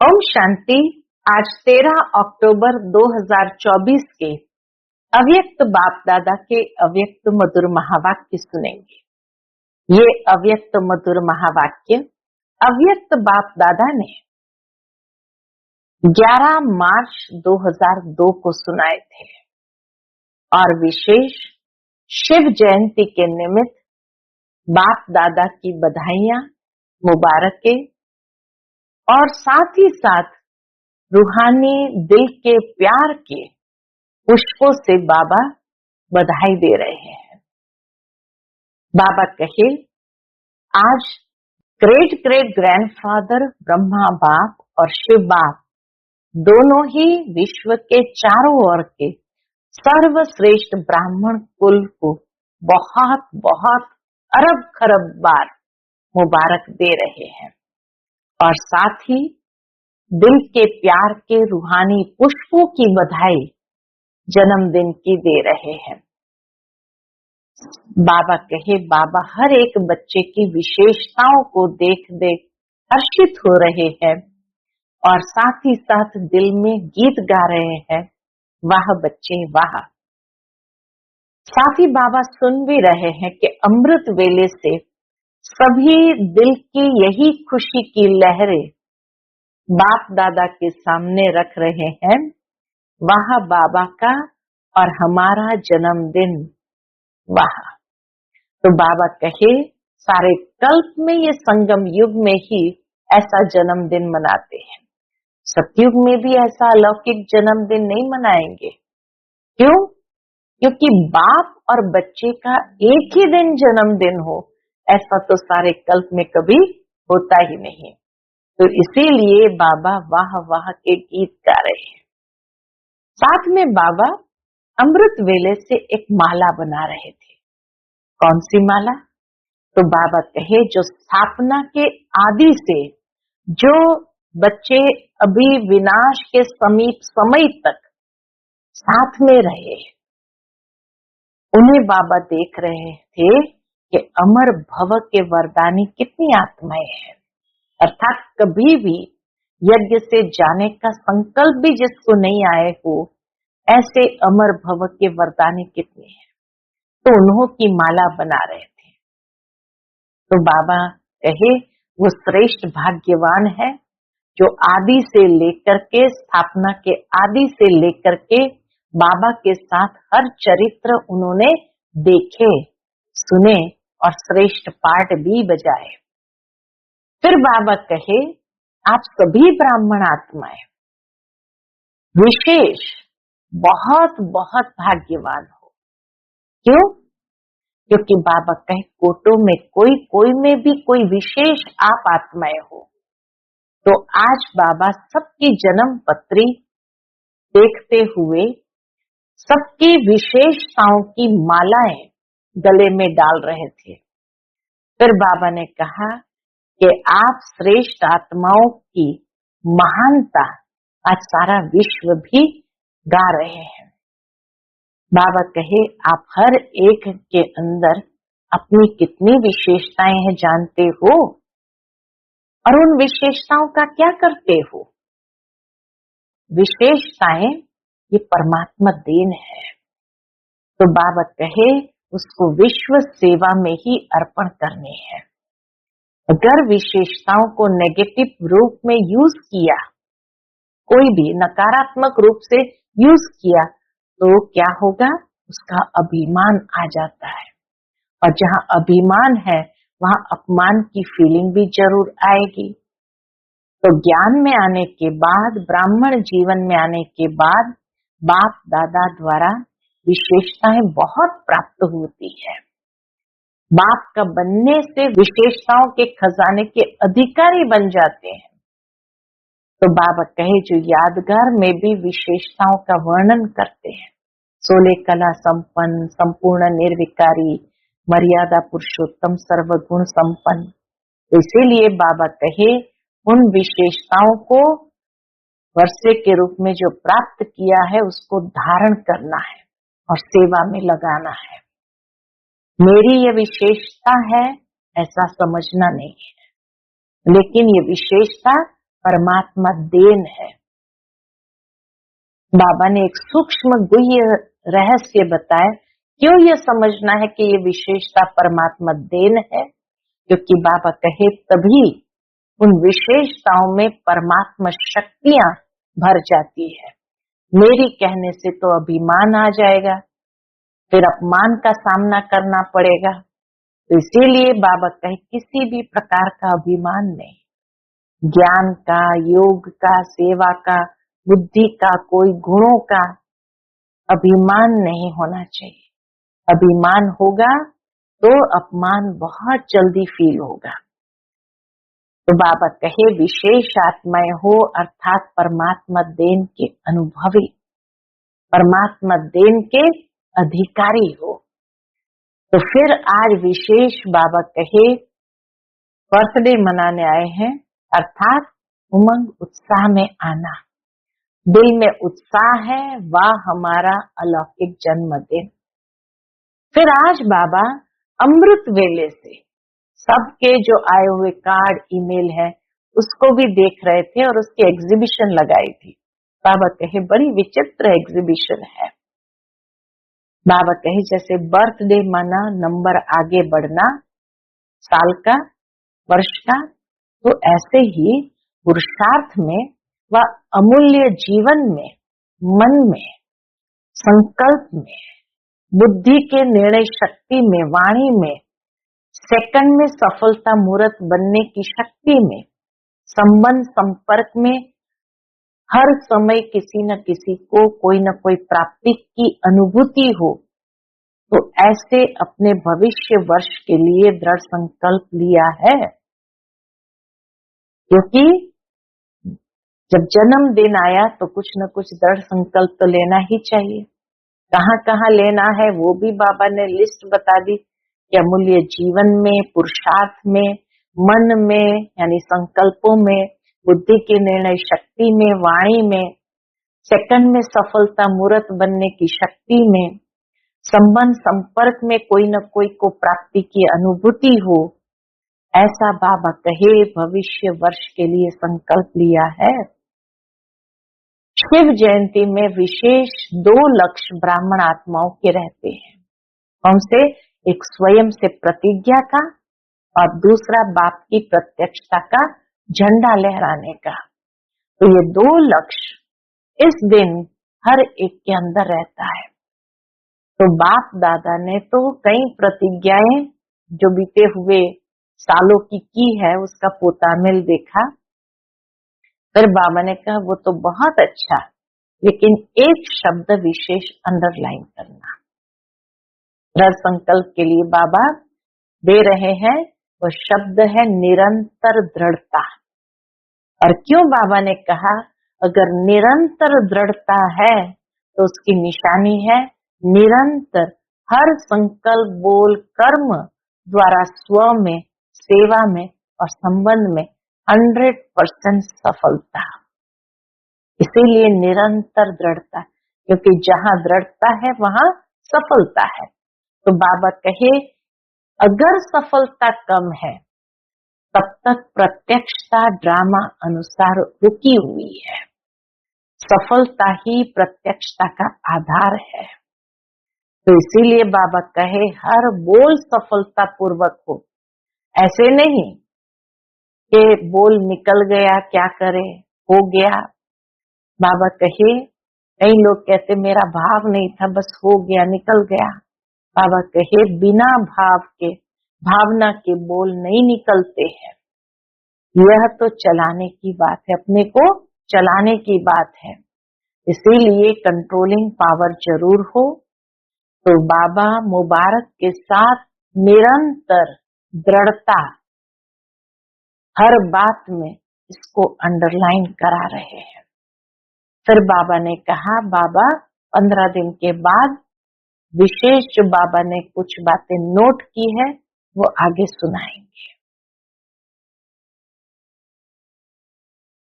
ओम शांति। आज 13 अक्टूबर 2024 के अव्यक्त बाप दादा के अव्यक्त मधुर महावाक्य सुनेंगे। ये अव्यक्त मधुर महावाक्य अव्यक्त बाप दादा ने 11 मार्च 2002 को सुनाए थे और विशेष शिव जयंती के निमित्त बाप दादा की बधाइयां, मुबारकें और साथ ही साथ रूहानी दिल के प्यार के पुष्पों से बाबा बधाई दे रहे हैं। बाबा कहे, आज ग्रेट ग्रेट ग्रैंडफादर ब्रह्मा बाप और शिव बाप दोनों ही विश्व के चारों ओर के सर्वश्रेष्ठ ब्राह्मण कुल को बहुत बहुत अरब खरब बार मुबारक दे रहे हैं और साथ ही दिल के प्यार के रूहानी पुष्पों की बधाई जन्मदिन की दे रहे हैं। बाबा कहे, बाबा हर एक बच्चे की विशेषताओं को देख देख हर्षित हो रहे हैं और साथ ही साथ दिल में गीत गा रहे हैं, वाह बच्चे वाह। साथ ही बाबा सुन भी रहे हैं कि अमृत वेले से सभी दिल की यही खुशी की लहरें बाप दादा के सामने रख रहे हैं, वाह बाबा का और हमारा जन्मदिन वाह। तो बाबा कहे, सारे कल्प में ये संगम युग में ही ऐसा जन्मदिन मनाते हैं, सतयुग में भी ऐसा अलौकिक जन्मदिन नहीं मनाएंगे। क्यों? क्योंकि बाप और बच्चे का एक ही दिन जन्मदिन हो, ऐसा तो सारे कल्प में कभी होता ही नहीं। तो इसीलिए बाबा वाह वाह के गीत गा रहे हैं। साथ में बाबा अमृत वेले से एक माला बना रहे थे। कौन सी माला? तो बाबा कहे, जो स्थापना के आदि से जो बच्चे अभी विनाश के समीप समय तक साथ में रहे, उन्हें बाबा देख रहे थे कि अमर भव के वरदानी कितनी आत्माएं हैं, अर्थात कभी भी यज्ञ से जाने का संकल्प भी जिसको नहीं आए हो, ऐसे अमर भव के वरदानी कितने हैं। तो उन्हों की माला बना रहे थे। तो बाबा कहे, वो श्रेष्ठ भाग्यवान है जो आदि से लेकर के स्थापना के आदि से लेकर के बाबा के साथ हर चरित्र उन्होंने देखे, सुने और श्रेष्ठ पाठ भी बजाए। फिर बाबा कहे, आप सभी ब्राह्मण आत्माएं विशेष बहुत बहुत भाग्यवान हो। क्यों? क्योंकि बाबा कहे, कोटों में कोई में भी कोई विशेष आप आत्माएं हो। तो आज बाबा सबकी जन्म पत्री देखते हुए सबकी विशेषताओं की मालाएं गले में डाल रहे थे। फिर बाबा ने कहा कि आप श्रेष्ठ आत्माओं की महानता आज सारा विश्व भी गा रहे हैं। बाबा कहे, आप हर एक के अंदर अपनी कितनी विशेषताएं हैं जानते हो और उन विशेषताओं का क्या करते हो? विशेषताएं ये परमात्मा देन है। तो बाबा कहे, उसको विश्व सेवा में ही अर्पण करने हैं। अगर विशेषताओं को नेगेटिव रूप में यूज किया, कोई भी नकारात्मक रूप से यूज किया, तो क्या होगा? उसका अभिमान आ जाता है और जहां अभिमान है वहां अपमान की फीलिंग भी जरूर आएगी। तो ज्ञान में आने के बाद, ब्राह्मण जीवन में आने के बाद बाप दादा द्वारा विशेषताएं बहुत प्राप्त होती है। बाप का बनने से विशेषताओं के खजाने के अधिकारी बन जाते हैं। तो बाबा कहे, जो यादगार में भी विशेषताओं का वर्णन करते हैं, 16 कला संपन्न, संपूर्ण निर्विकारी, मर्यादा पुरुषोत्तम, सर्वगुण संपन्न। तो इसीलिए बाबा कहे, उन विशेषताओं को वर्षे के रूप में जो प्राप्त किया है उसको धारण करना है और सेवा में लगाना है। मेरी ये विशेषता है ऐसा समझना नहीं है, लेकिन ये विशेषता परमात्मा देन है। बाबा ने एक सूक्ष्म गुह्य रहस्य बताया। क्यों ये समझना है कि ये विशेषता परमात्मा देन है? क्योंकि बाबा कहे तभी उन विशेषताओं में परमात्मा शक्तियां भर जाती है। मेरी कहने से तो अभिमान आ जाएगा, फिर अपमान का सामना करना पड़ेगा। तो इसीलिए बाबा कहे किसी भी प्रकार का अभिमान नहीं, ज्ञान का, योग का, सेवा का, बुद्धि का, कोई गुणों का अभिमान नहीं होना चाहिए। अभिमान होगा तो अपमान बहुत जल्दी फील होगा। तो बाबा कहे विशेष आत्माएं हो अर्थात परमात्मा देन के अनुभवी, परमात्मा देन के अधिकारी हो। तो फिर आज विशेष बाबा कहे बर्थडे मनाने आए हैं, अर्थात उमंग उत्साह में आना। दिल में उत्साह है, वाह हमारा अलौकिक जन्मदिन। फिर आज बाबा अमृत वेले से सबके जो आए हुए कार्ड, ईमेल है, उसको भी देख रहे थे और उसकी एग्जीबिशन लगाई थी। बाबा कहे बड़ी विचित्र एग्जीबिशन है। बाबा कहे जैसे बर्थडे माना नंबर आगे बढ़ना साल का, वर्ष का, तो ऐसे ही पुरुषार्थ में व अमूल्य जीवन में, मन में, संकल्प में, बुद्धि के निर्णय शक्ति में, वाणी में, सेकंड में सफलता मूर्त बनने की शक्ति में, संबंध संपर्क में हर समय किसी न किसी को कोई न कोई प्राप्ति की अनुभूति हो, तो ऐसे अपने भविष्य वर्ष के लिए दृढ़ संकल्प लिया है। क्योंकि जब जन्मदिन आया तो कुछ न कुछ दृढ़ संकल्प तो लेना ही चाहिए। कहाँ कहाँ लेना है वो भी बाबा ने लिस्ट बता दी कि अमूल्य जीवन में, पुरुषार्थ में, मन में यानी संकल्पों में, बुद्धि की निर्णय शक्ति में, वाणी में, सेकंड में सफलता मूर्त बनने की शक्ति में, संबंध संपर्क में कोई न कोई को प्राप्ति की अनुभूति हो, ऐसा बाबा कहे भविष्य वर्ष के लिए संकल्प लिया है। शिव जयंती में विशेष 2 लक्ष्य ब्राह्मण आत्माओं के रहते हैं। उनसे एक स्वयं से प्रतिज्ञा का और दूसरा बाप की प्रत्यक्षता का झंडा लहराने का। तो ये 2 लक्ष्य इस दिन हर एक के अंदर रहता है। तो बाप दादा ने तो कई प्रतिज्ञाएं जो बीते हुए सालों की है, उसका पोतामिल देखा। फिर बाबा ने कहा वो तो बहुत अच्छा, लेकिन एक शब्द विशेष अंडरलाइन करना। दृढ़ संकल्प के लिए बाबा दे रहे हैं, वो शब्द है निरंतर दृढ़ता। और क्यों बाबा ने कहा अगर निरंतर दृढ़ता है तो उसकी निशानी है निरंतर हर संकल्प, बोल, कर्म द्वारा स्व में, सेवा में और संबंध में 100% सफलता। इसीलिए निरंतर दृढ़ता, क्योंकि जहां दृढ़ता है वहां सफलता है। तो बाबा कहे अगर सफलता कम है तब तक प्रत्यक्षता ड्रामा अनुसार रुकी हुई है। सफलता ही प्रत्यक्षता का आधार है। तो इसीलिए बाबा कहे हर बोल सफलता पूर्वक हो। ऐसे नहीं कि बोल निकल गया क्या करे, हो गया। बाबा कहे कई लोग कहते मेरा भाव नहीं था, बस हो गया, निकल गया। बाबा कहे बिना भाव के, भावना के बोल नहीं निकलते हैं। यह तो चलाने की बात है, अपने को चलाने की बात है। इसीलिए कंट्रोलिंग पावर जरूर हो। तो बाबा मुबारक के साथ निरंतर दृढ़ता हर बात में इसको अंडरलाइन करा रहे हैं। फिर बाबा ने कहा बाबा 15 दिन के बाद विशेष जो बाबा ने कुछ बातें नोट की है वो आगे सुनाएंगे।